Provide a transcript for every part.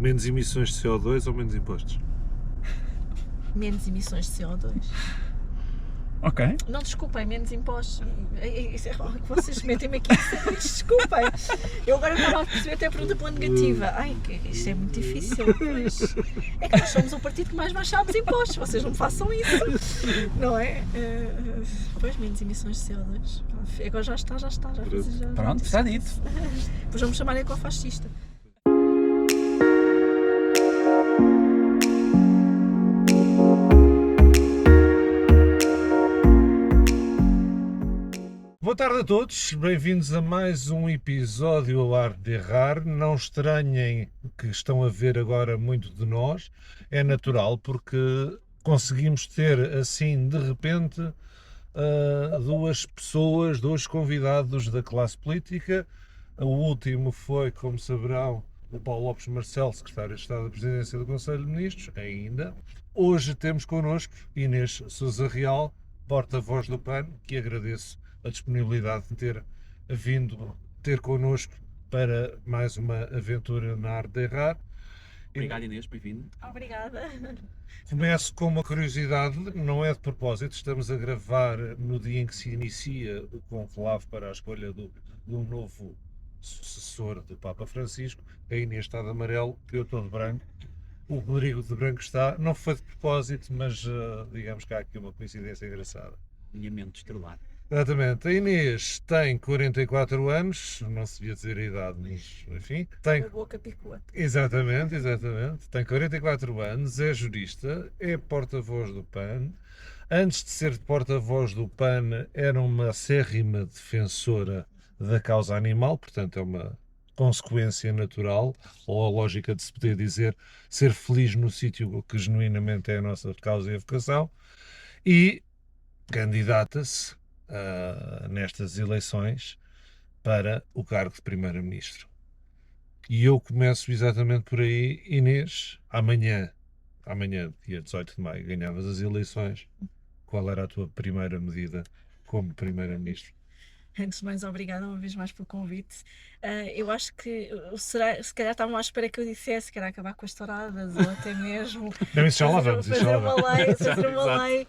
Menos emissões de CO2 ou menos impostos? Menos emissões de CO2. Ok. Não, desculpem, menos impostos. Vocês metem-me aqui, desculpem. Eu agora estava a perceber até a pergunta pela negativa. Ai, isto é muito difícil. Pois. É que nós somos o partido que mais baixámos impostos, vocês não façam isso. Não é? Pois, menos emissões de CO2. Agora já está. Pronto, está dito. Depois vamos chamar ecofascista. Boa tarde a todos, bem-vindos a mais um episódio ao Arte de Errar. Não estranhem que estão a ver agora muito de nós, é natural porque conseguimos ter assim de repente duas pessoas, dois convidados da classe política. O último foi, como saberão, o Paulo Lopes Marcelo, secretário de Estado da Presidência do Conselho de Ministros, ainda. Hoje temos connosco Inês Sousa Real, porta-voz do PAN, que agradeço a disponibilidade de ter vindo ter connosco para mais uma aventura na Arte de Errar. Obrigado, Inês, bem-vindo. Obrigada. Começo com uma curiosidade, não é de propósito, estamos a gravar no dia em que se inicia o conclave para a escolha do novo sucessor do Papa Francisco. A Inês está de amarelo, eu estou de branco, o Rodrigo de branco está, não foi de propósito, mas digamos que há aqui uma coincidência engraçada. Alinhamento estrelado. Exatamente. A Inês tem 44 anos, não se devia dizer a idade, mas enfim. Tem... A boca picua. Exatamente. Tem 44 anos, é jurista, é porta-voz do PAN. Antes de ser porta-voz do PAN, era uma acérrima defensora da causa animal, portanto é uma consequência natural, ou a lógica de se poder dizer ser feliz no sítio que genuinamente é a nossa causa e a vocação. E candidata-se nestas eleições para o cargo de Primeiro-Ministro. E eu começo exatamente por aí. Inês, amanhã, dia 18 de maio, ganhavas as eleições. Qual era a tua primeira medida como Primeiro-Ministro? Antes de mais, obrigada uma vez mais pelo convite. Eu acho que se calhar estavam à espera que eu dissesse que era acabar com as touradas ou até mesmo Não, isso já lá vamos. fazer uma lei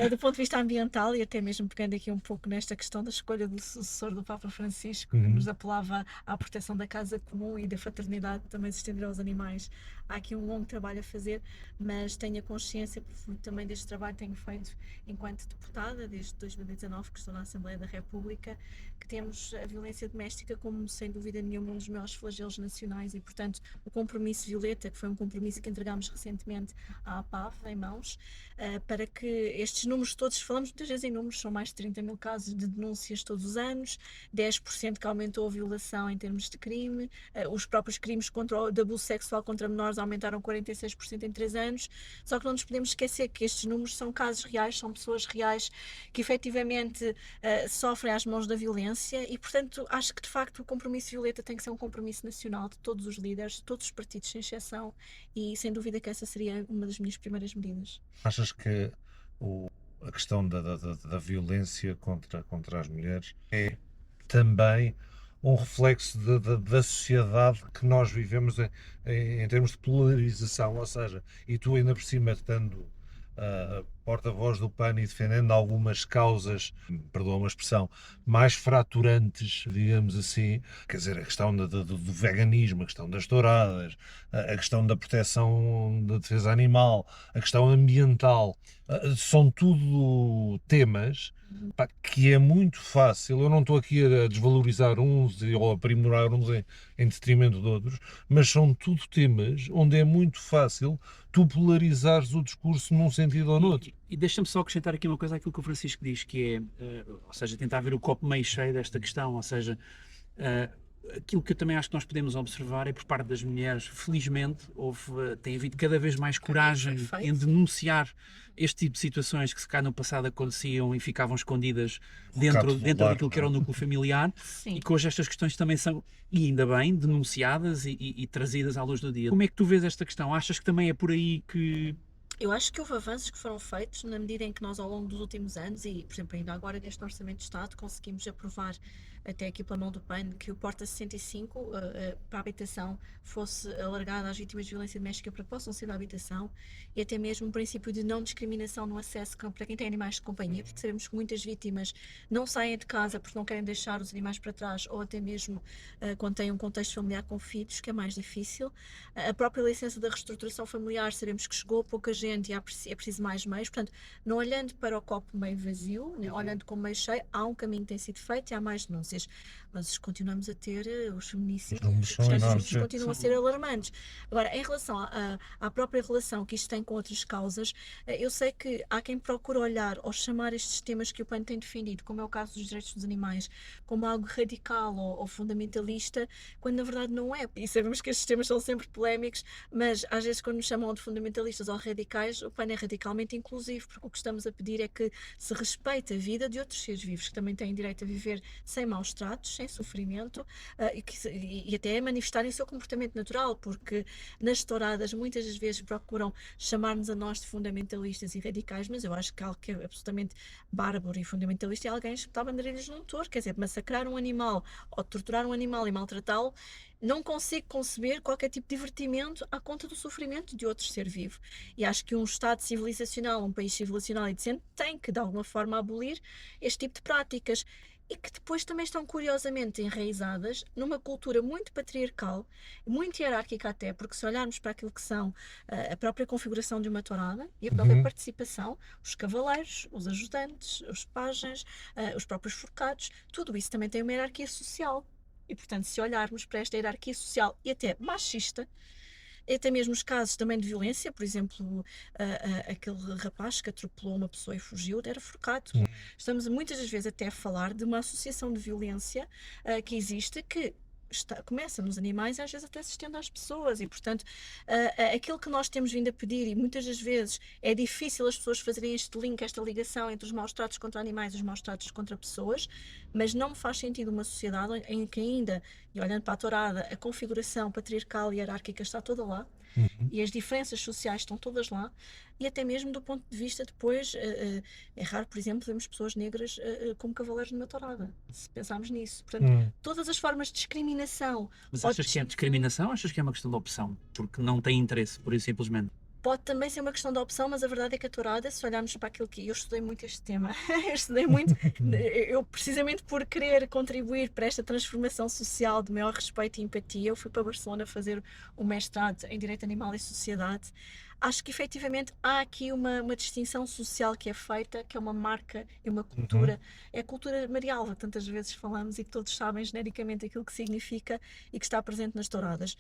do ponto de vista ambiental e até mesmo pegando aqui um pouco nesta questão da escolha do sucessor do Papa Francisco, que nos apelava à proteção da casa comum e da fraternidade também se estender aos animais. Há aqui um longo trabalho a fazer, mas tenho a consciência, porque também deste trabalho tenho feito enquanto deputada, desde 2019 que estou na Assembleia da República, que temos a violência doméstica como, sem dúvida nenhuma, um dos maiores flagelos nacionais e, portanto, o compromisso Violeta, que foi um compromisso que entregámos recentemente à APAV, em mãos, para que estes números todos, falamos muitas vezes em números, são mais de 30 mil casos de denúncias todos os anos, 10% que aumentou a violação em termos de crime, os próprios crimes de abuso sexual contra menores aumentaram 46% em 3 anos, só que não nos podemos esquecer que estes números são casos reais, são pessoas reais que efetivamente sofrem às mãos da violência e, portanto, acho que de facto o compromisso Violeta tem que ser um compromisso nacional de todos os líderes, de todos os partidos sem exceção e sem dúvida que essa seria uma das minhas primeiras medidas. Achas que a questão da violência contra as mulheres é também um reflexo da sociedade que nós vivemos em termos de polarização, ou seja, e tu ainda por cima estando porta-voz do PAN e defendendo algumas causas, perdoa uma expressão, mais fraturantes, digamos assim, quer dizer, a questão do veganismo, a questão das touradas, a questão da proteção da defesa animal, a questão ambiental, são tudo temas que é muito fácil, eu não estou aqui a desvalorizar uns ou a aprimorar uns em detrimento de outros, mas são tudo temas onde é muito fácil tu polarizares o discurso num sentido ou noutro. E deixa-me só acrescentar aqui uma coisa àquilo que o Francisco diz, que é, ou seja, tentar ver o copo meio cheio desta questão, ou seja, aquilo que eu também acho que nós podemos observar é por parte das mulheres, felizmente, tem havido cada vez mais coragem em denunciar este tipo de situações que se cá no passado aconteciam e ficavam escondidas dentro daquilo que era o núcleo familiar. Sim. E que hoje estas questões também são, e ainda bem, denunciadas e trazidas à luz do dia. Como é que tu vês esta questão? Achas que também é por aí que... Eu acho que houve avanços que foram feitos na medida em que nós, ao longo dos últimos anos, e por exemplo ainda agora neste Orçamento de Estado, conseguimos aprovar até aqui pela mão do PAN, que o Porta 65 para a habitação fosse alargado às vítimas de violência doméstica para que possam sair da habitação, e até mesmo um princípio de não discriminação no acesso para quem tem animais de companhia, porque sabemos que muitas vítimas não saem de casa porque não querem deixar os animais para trás, ou até mesmo quando têm um contexto familiar com filhos, que é mais difícil. A própria licença da reestruturação familiar, sabemos que chegou a pouca gente e é preciso mais meios, portanto, não olhando para o copo meio vazio, né, olhando como meio cheio, há um caminho que tem sido feito e há mais denúncias, mas continuamos a ter os feminicídios, Os números são enormes. continuam a ser alarmantes. Agora, em relação à própria relação que isto tem com outras causas, eu sei que há quem procure olhar ou chamar estes temas que o PAN tem defendido, como é o caso dos direitos dos animais, como algo radical ou fundamentalista, quando na verdade não é. E sabemos que estes temas são sempre polémicos, mas às vezes quando nos chamam de fundamentalistas ou radicais, o PAN é radicalmente inclusivo, porque o que estamos a pedir é que se respeite a vida de outros seres vivos, que também têm direito a viver sem maus tratos, sem sofrimento, e até a manifestarem o seu comportamento natural, porque nas touradas muitas das vezes procuram chamar-nos a nós de fundamentalistas e radicais, mas eu acho que algo que é absolutamente bárbaro e fundamentalista é alguém espetar bandeirinhas num touro, quer dizer, massacrar um animal ou torturar um animal e maltratá-lo. Não consigo conceber qualquer tipo de divertimento à conta do sofrimento de outro ser vivo. E acho que um Estado civilizacional, um país civilizacional e decente, tem que, de alguma forma, abolir este tipo de práticas. E que depois também estão curiosamente enraizadas numa cultura muito patriarcal, muito hierárquica até, porque se olharmos para aquilo que são a própria configuração de uma tourada e a própria participação, os cavaleiros, os ajudantes, os pajens, os próprios forcados, tudo isso também tem uma hierarquia social. E, portanto, se olharmos para esta hierarquia social e até machista, até mesmo os casos também de violência, por exemplo, aquele rapaz que atropelou uma pessoa e fugiu, era forcado. Estamos muitas das vezes até a falar de uma associação de violência que existe, que começa nos animais e às vezes até se estende às pessoas, e portanto aquilo que nós temos vindo a pedir, e muitas das vezes é difícil as pessoas fazerem este link, esta ligação entre os maus tratos contra animais e os maus tratos contra pessoas, mas não me faz sentido uma sociedade em que ainda, e olhando para a tourada, a configuração patriarcal e hierárquica está toda lá, e as diferenças sociais estão todas lá, e até mesmo do ponto de vista depois, é raro, por exemplo, vermos pessoas negras como cavaleiros numa tourada, se pensarmos nisso. Portanto, todas as formas de discriminação. Mas achas que é discriminação ou achas que é uma questão de opção? Porque não tem interesse, por isso simplesmente. Pode também ser uma questão de opção, mas a verdade é que a tourada, se olharmos para aquilo que... Eu estudei muito este tema, eu estudei muito, eu precisamente por querer contribuir para esta transformação social de maior respeito e empatia, eu fui para Barcelona fazer o mestrado em Direito Animal e Sociedade. Acho que efetivamente há aqui uma distinção social que é feita, que é uma marca e uma cultura. É a cultura marial, que tantas vezes falamos e que todos sabem genericamente aquilo que significa e que está presente nas touradas.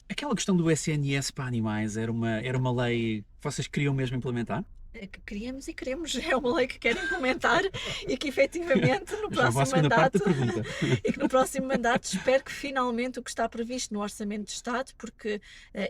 Aquela questão do SNS para animais era uma lei que vocês queriam mesmo implementar? Que queríamos e queremos, é uma lei que querem implementar e que efetivamente no próximo mandato e que no próximo mandato espero que finalmente o que está previsto no Orçamento de Estado, porque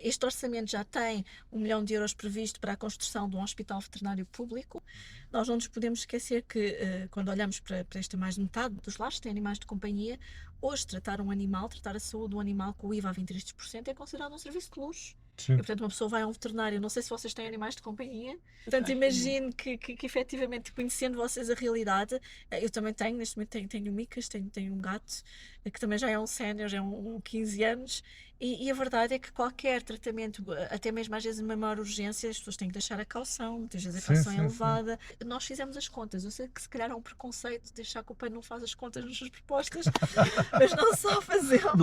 este orçamento já tem 1 milhão de euros previsto para a construção de um hospital veterinário público. Nós não nos podemos esquecer que quando olhamos para esta mais de metade dos lares que têm animais de companhia, hoje tratar um animal, tratar a saúde de um animal com o IVA a 23% é considerado um serviço de luxo. E, portanto, uma pessoa vai a um veterinário, não sei se vocês têm animais de companhia, portanto, imagino que efetivamente, conhecendo vocês a realidade, eu também tenho, neste momento tenho micas, tenho um gato, que também já é um sénior, já é um 15 anos, e a verdade é que qualquer tratamento, até mesmo às vezes uma maior urgência, as pessoas têm que deixar a caução, muitas vezes a caução é elevada. Nós fizemos as contas, eu sei que se calhar há um preconceito de deixar que o PAN não faz as contas nas suas propostas, mas não só fazemos.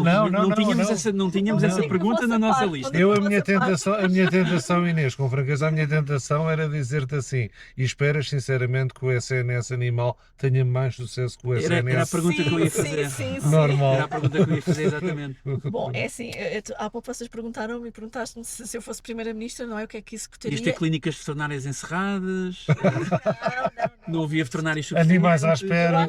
Não tínhamos essa pergunta na nossa lista. A minha tentação, Inês, com franqueza, a minha tentação era dizer-te assim, e esperas sinceramente que o SNS animal tenha mais sucesso que o SNS era a pergunta que eu ia fazer. Normal. Era a pergunta que eu ia fazer, exatamente. Bom, é assim, há pouco vocês perguntaram-me e perguntaste-me se eu fosse Primeira-Ministra, não é? O que é que executaria? Isto é clínicas veterinárias encerradas, não havia veterinários suficientes. Animais à espera,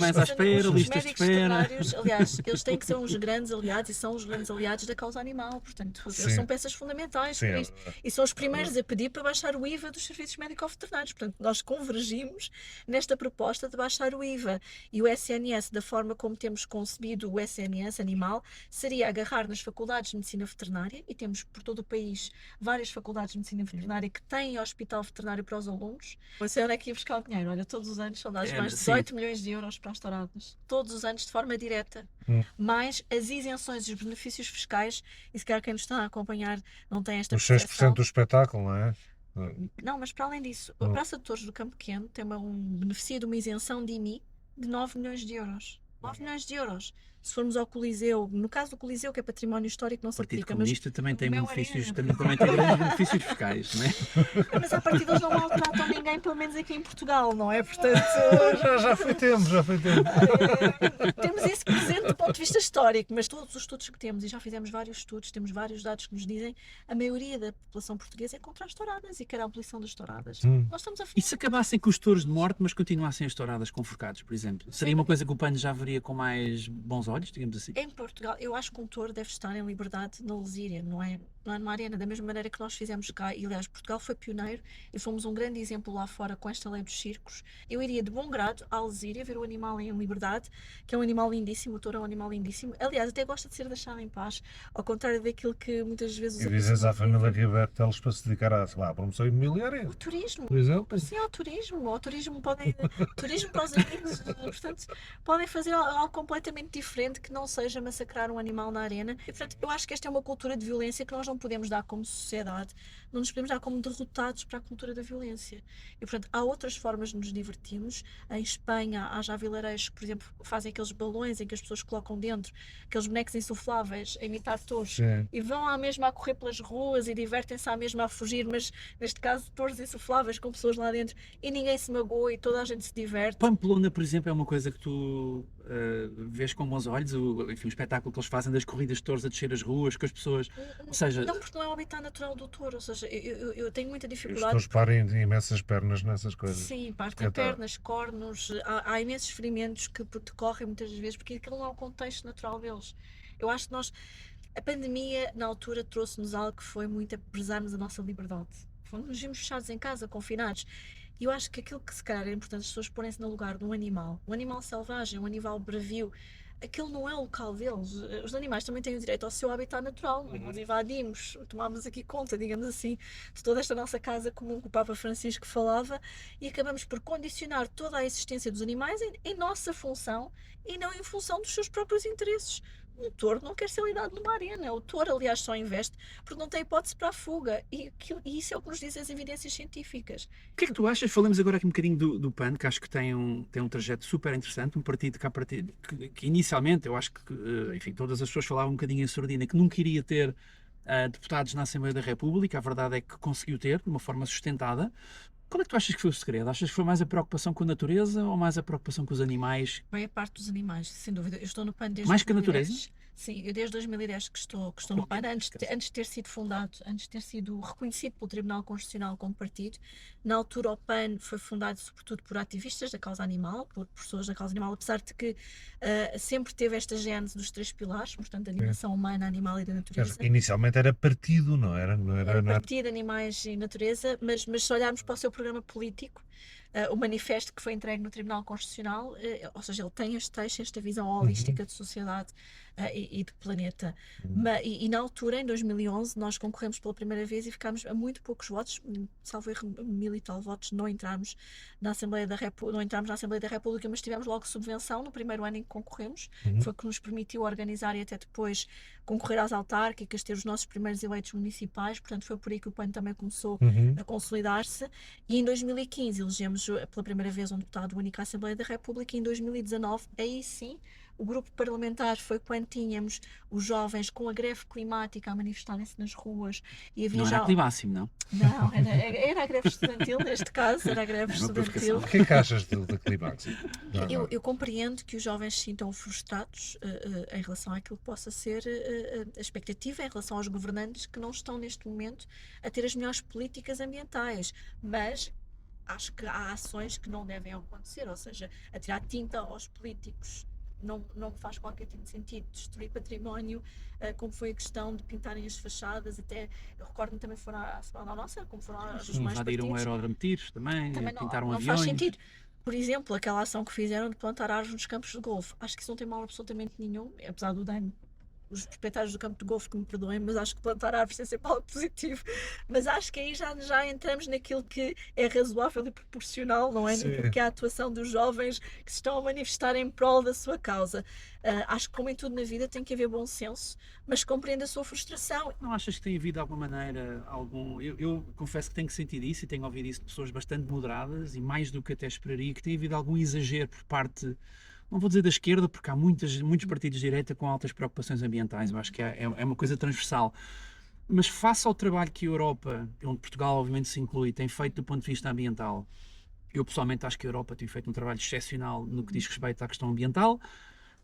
listas de espera. Aliás, eles têm que ser uns grandes aliados e são os grandes aliados da causa animal, portanto, eles são peças fundamentais para isto. E são os primeiros a pedir para baixar o IVA dos serviços médico-veterinários. Portanto, nós convergimos nesta proposta de baixar o IVA. E o SNS, da forma como temos concebido o SNS animal, seria agarrar nas faculdades de medicina veterinária, e temos por todo o país várias faculdades de medicina veterinária que têm hospital veterinário para os alunos. Você onde é que ia buscar o dinheiro? Olha, todos os anos são dados É, mais de sim. 18 milhões de euros para as touradas. Todos os anos de forma direta. Mais as isenções e os benefícios fiscais, e se calhar quem nos está a acompanhar não tem esta Os 6% percepção. do espetáculo, não é? Não, mas para além disso, a Praça de Touros do Campo Pequeno tem um beneficio de uma isenção de IMI de 9 milhões de euros. 9 milhões de euros. Se formos ao Coliseu, no caso do Coliseu, que é património histórico, não O se Partido aplica, Comunista também tem Mel benefícios, Arena. também tem grandes benefícios fiscais, não é? mas à partida eles não maltratam ninguém, pelo menos aqui em Portugal, não é? Portanto, Já foi tempo, já foi tempo. temos isso presente do ponto de vista histórico, mas todos os estudos que temos, e já fizemos vários estudos, temos vários dados que nos dizem, a maioria da população portuguesa é contra as touradas e quer a abolição das touradas. Nós estamos a E se acabassem com os touros de morte, mas continuassem as touradas com forcados, por exemplo? Seria uma coisa que o PAN já veria com mais bons olhos, digamos assim? Em Portugal, eu acho que um touro deve estar em liberdade na Lesíria, não é numa arena, da mesma maneira que nós fizemos cá. E aliás, Portugal foi pioneiro e fomos um grande exemplo lá fora com esta lei dos circos. Eu iria de bom grado à Lesíria ver o animal em liberdade, que é um animal lindíssimo, o touro é um animal lindíssimo. Aliás, até gosta de ser deixado em paz, ao contrário daquilo que muitas vezes E dizes à família Ribeiro Teles para se dedicar à promoção imobiliária, o turismo. por exemplo. Sim, ao turismo podem, turismo para os amigos, portanto, podem fazer algo completamente diferente que não seja massacrar um animal na arena. E, portanto, eu acho que esta é uma cultura de violência que nós não podemos dar como sociedade, não nos podemos dar como derrotados para a cultura da violência. E, portanto, há outras formas de nos divertirmos. Em Espanha, há já vilareiros que, por exemplo, fazem aqueles balões em que as pessoas colocam dentro, aqueles bonecos insufláveis a imitar touros, Sim. e vão à mesma a correr pelas ruas e divertem-se à mesma a fugir, mas neste caso touros insufláveis com pessoas lá dentro e ninguém se magoa e toda a gente se diverte. Pamplona, por exemplo, é uma coisa que tu vês com bons olhos, enfim, o espetáculo que eles fazem das corridas de touros a descer as ruas, com as pessoas, ou seja... Não, porque não é o habitat natural do touro, ou seja, eu tenho muita Os dificuldade. touros parem imensas pernas nessas coisas. Sim, partem pernas, cornos, há imensos ferimentos que decorrem muitas vezes porque aquilo não é o contexto natural deles. Eu acho que a pandemia na altura trouxe-nos algo que foi muito a prezarmos a nossa liberdade. Nos vimos fechados em casa, confinados. E eu acho que aquilo que se calhar é importante as pessoas porem-se no lugar de um animal selvagem, um animal bravio, aquilo não é o local deles. Os animais também têm o direito ao seu habitat natural. Nós invadimos, tomámos aqui conta, digamos assim, de toda esta nossa casa comum que o Papa Francisco falava e acabamos por condicionar toda a existência dos animais em nossa função e não em função dos seus próprios interesses. Um touro não quer ser lidado numa arena. O touro, aliás, só investe porque não tem hipótese para a fuga. E isso é o que nos dizem as evidências científicas. O que é que tu achas? Falamos agora aqui um bocadinho do PAN, que acho que tem um trajeto super interessante, um partido que inicialmente, eu acho que, enfim, todas as pessoas falavam um bocadinho em sordina, que nunca iria ter deputados na Assembleia da República. A verdade é que conseguiu ter, de uma forma sustentada. Qual é que tu achas que foi o segredo? Achas que foi mais a preocupação com a natureza ou mais a preocupação com os animais? Bem, a parte dos animais, sem dúvida. Eu estou no PAN desde Mais que a 2010. natureza? Sim, eu desde 2010 que estou no PAN, antes de ter sido fundado, antes de ter sido reconhecido pelo Tribunal Constitucional como partido. Na altura o PAN foi fundado sobretudo por ativistas da causa animal, por pessoas da causa animal, apesar de que sempre teve esta gênese dos 3 pilares, portanto, a dimensão humana, animal e da natureza. Inicialmente era partido, não era? Era partido, animais e natureza, mas se olharmos para o seu programa político, o manifesto que foi entregue no Tribunal Constitucional, ou seja, ele tem este texto, esta visão holística de sociedade e de planeta. E na altura, em 2011, nós concorremos pela primeira vez e ficámos a muito poucos votos, salvo erro, 1000 e tal votos, não entramos na Assembleia da República, mas tivemos logo subvenção no primeiro ano em que concorremos, foi o que nos permitiu organizar e até depois concorrer às autárquicas, ter os nossos primeiros eleitos municipais, portanto foi por aí que o PAN também começou a consolidar-se, e em 2015 elegemos pela primeira vez um deputado único à Assembleia da República, e em 2019, aí sim, o grupo parlamentar foi quando tínhamos os jovens com a greve climática a manifestarem-se nas ruas e havia Não já... era climáximo, não? Não, era a greve estudantil, neste caso, era a greve estudantil. O que é que achas da climax? Eu compreendo que os jovens se sintam frustrados em relação àquilo que possa ser a expectativa em relação aos governantes que não estão neste momento a ter as melhores políticas ambientais, mas acho que há ações que não devem acontecer, ou seja, atirar tinta aos políticos não faz qualquer tipo de sentido. Destruir património, como foi a questão de pintarem as fachadas, até eu recordo-me também foram à nossa, como foram aos mais Invadiram um partidos. aeródromo de tiros também pintaram não aviões. faz sentido. Por exemplo, aquela ação que fizeram de plantar árvores nos campos de golfe, acho que isso não tem mal absolutamente nenhum, apesar do dano os proprietários do campo de golfe que me perdoem, mas acho que plantar árvores é sempre algo positivo. Mas acho que aí já entramos naquilo que é razoável e proporcional, não é? Sim. Naquilo que é a atuação dos jovens que se estão a manifestar em prol da sua causa. Acho que, como em tudo na vida, tem que haver bom senso, mas compreendo a sua frustração. Não achas que tem havido de alguma maneira eu confesso que tenho sentido isso e tenho ouvido isso de pessoas bastante moderadas e mais do que até esperaria, que tem havido algum exagero por parte, não vou dizer da esquerda, porque há muitos partidos de direita com altas preocupações ambientais, eu acho que é uma coisa transversal. Mas face ao trabalho que a Europa, onde Portugal obviamente se inclui, tem feito do ponto de vista ambiental, eu pessoalmente acho que a Europa tem feito um trabalho excepcional no que diz respeito à questão ambiental.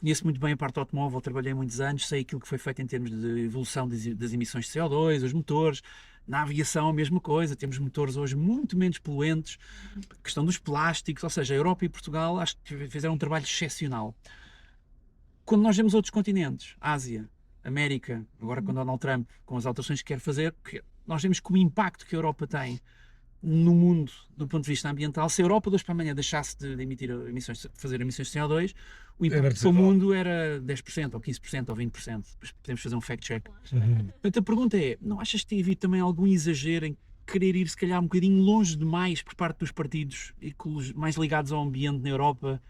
Conheço muito bem a parte do automóvel, trabalhei muitos anos, sei aquilo que foi feito em termos de evolução das emissões de CO2, os motores. Na aviação a mesma coisa, temos motores hoje muito menos poluentes, questão dos plásticos, ou seja, a Europa e Portugal acho que fizeram um trabalho excepcional. Quando nós vemos outros continentes, Ásia, América, agora com Donald Trump, com as alterações que quer fazer, nós vemos que o impacto que a Europa tem no mundo do ponto de vista ambiental, se a Europa de hoje para amanhã deixasse de emitir emissões, de fazer emissões de CO2, o impacto para o mundo era 10% ou 15% ou 20%. Depois podemos fazer um fact-check. Portanto, a pergunta é, não achas que tem havido também algum exagero em querer ir se calhar um bocadinho longe demais por parte dos partidos mais ligados ao ambiente na Europa,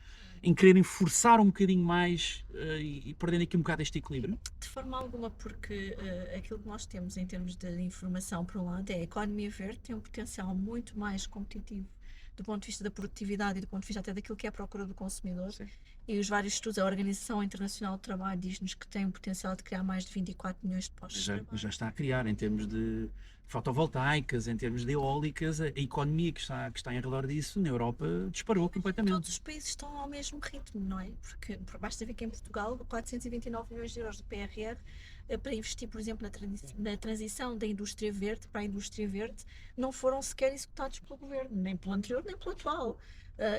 em quererem forçar um bocadinho mais e perdendo aqui um bocado este equilíbrio? De forma alguma, porque aquilo que nós temos em termos de informação, por um lado, é a economia verde tem um potencial muito mais competitivo do ponto de vista da produtividade e do ponto de vista até daquilo que é a procura do consumidor. Sim. E os vários estudos, a Organização Internacional do Trabalho diz-nos que tem um potencial de criar mais de 24 milhões de postos de trabalho. Já está a criar, em termos de fotovoltaicas, em termos de eólicas, a economia que está em redor disso na Europa disparou completamente. Todos os países estão ao mesmo ritmo, não é? Porque basta ver que em Portugal 429 milhões de euros de PRR para investir, por exemplo, na transição da indústria verde para a indústria verde não foram sequer executados pelo governo, nem pelo anterior, nem pelo atual.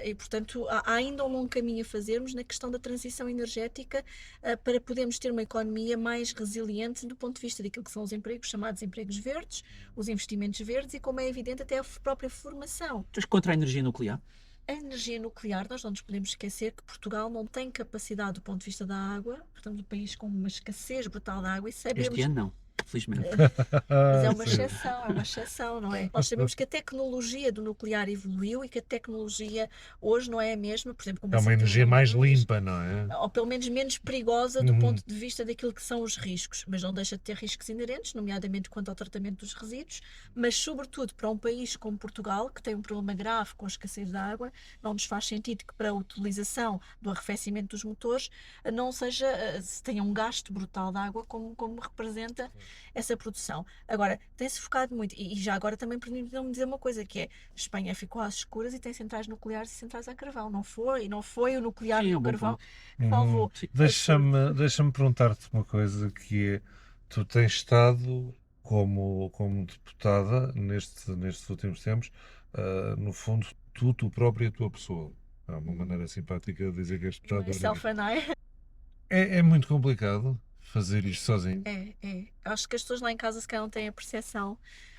E, portanto, há ainda um longo caminho a fazermos na questão da transição energética para podermos ter uma economia mais resiliente do ponto de vista daquilo que são os empregos, chamados empregos verdes, os investimentos verdes e, como é evidente, até a própria formação. Tu és contra a energia nuclear? A energia nuclear, nós não nos podemos esquecer que Portugal não tem capacidade do ponto de vista da água, portanto, um país com uma escassez brutal de água, e sabemos... Este ano não, felizmente. Mas é uma exceção, não é? Nós sabemos que a tecnologia do nuclear evoluiu e que a tecnologia hoje não é a mesma, por exemplo, como É uma energia mais limpa, não é? ou pelo menos menos perigosa do ponto de vista daquilo que são os riscos, mas não deixa de ter riscos inerentes, nomeadamente quanto ao tratamento dos resíduos, mas sobretudo para um país como Portugal, que tem um problema grave com a escassez de água, não nos faz sentido que para a utilização do arrefecimento dos motores não seja, se tenha um gasto brutal de água como representa essa produção. Agora, tem-se focado muito, e já agora também permitam-me dizer uma coisa, que é, Espanha ficou às escuras e tem centrais nucleares e centrais a carvão, não foi o nuclear Sim, e é o um bom carvão ponto. que salvou. Deixa-me perguntar-te uma coisa, que é, tu tens estado como deputada nestes últimos tempos, no fundo, tu própria e a tua pessoa. Há uma maneira simpática de dizer que és deputada. Myself and I. É muito complicado fazer isto sozinho. É. Acho que as pessoas lá em casa se calhar não têm a percepção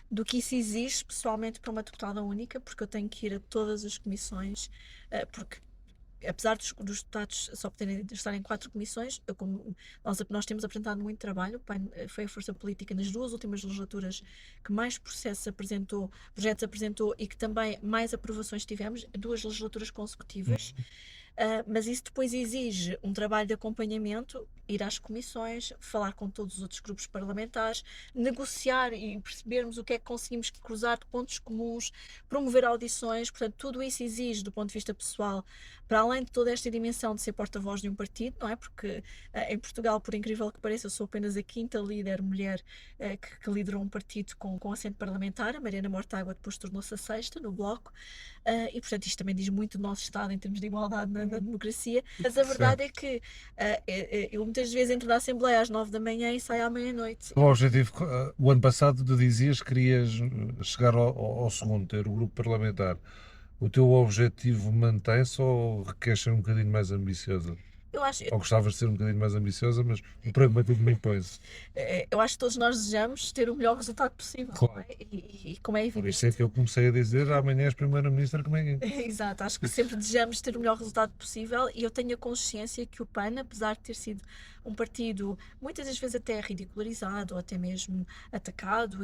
do que isso exige, pessoalmente, para uma deputada única, porque eu tenho que ir a todas as comissões, porque apesar dos deputados só poderem estar em 4 comissões, nós temos apresentado muito trabalho. O PAN foi a força política nas 2 últimas legislaturas que mais projetos apresentou e que também mais aprovações tivemos, 2 legislaturas consecutivas. Mas isso depois exige um trabalho de acompanhamento, ir às comissões, falar com todos os outros grupos parlamentares, negociar e percebermos o que é que conseguimos cruzar de pontos comuns, promover audições. Portanto, tudo isso exige, do ponto de vista pessoal, para além de toda esta dimensão de ser porta-voz de um partido, não é? Porque em Portugal, por incrível que pareça, eu sou apenas a 5ª líder mulher que liderou um partido com assento parlamentar. A Mariana Mortágua depois tornou-se a 6ª no Bloco, e portanto isto também diz muito do nosso Estado em termos de igualdade na democracia. Mas a verdade é que eu muitas vezes entro na Assembleia às 9 da manhã e saio à meia-noite. O objetivo, o ano passado tu dizias que querias chegar ao segundo, ter o grupo parlamentar. O teu objetivo mantém-se ou requer ser um bocadinho mais ambicioso? Eu acho, Ou gostavas de ser um bocadinho mais ambiciosa, mas o pragmatismo me impõe-se. eu acho que todos nós desejamos ter o melhor resultado possível, não Claro. é? E como é Por evidente. isso é que eu comecei a dizer, amanhã és Primeira-Ministra, como é que é? Exato, acho que sempre desejamos ter o melhor resultado possível e eu tenho a consciência que o PAN, apesar de ter sido um partido muitas das vezes até ridicularizado ou até mesmo atacado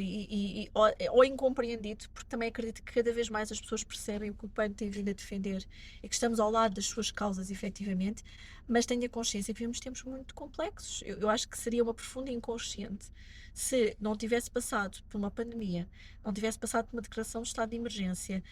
ou incompreendido, porque também acredito que cada vez mais as pessoas percebem o que o PAN tem vindo a defender e que estamos ao lado das suas causas efetivamente, mas tenho a consciência que vivemos tempos muito complexos. Eu acho que seria uma profunda inconsciente se não tivesse passado por uma pandemia, não tivesse passado por uma declaração de estado de emergência,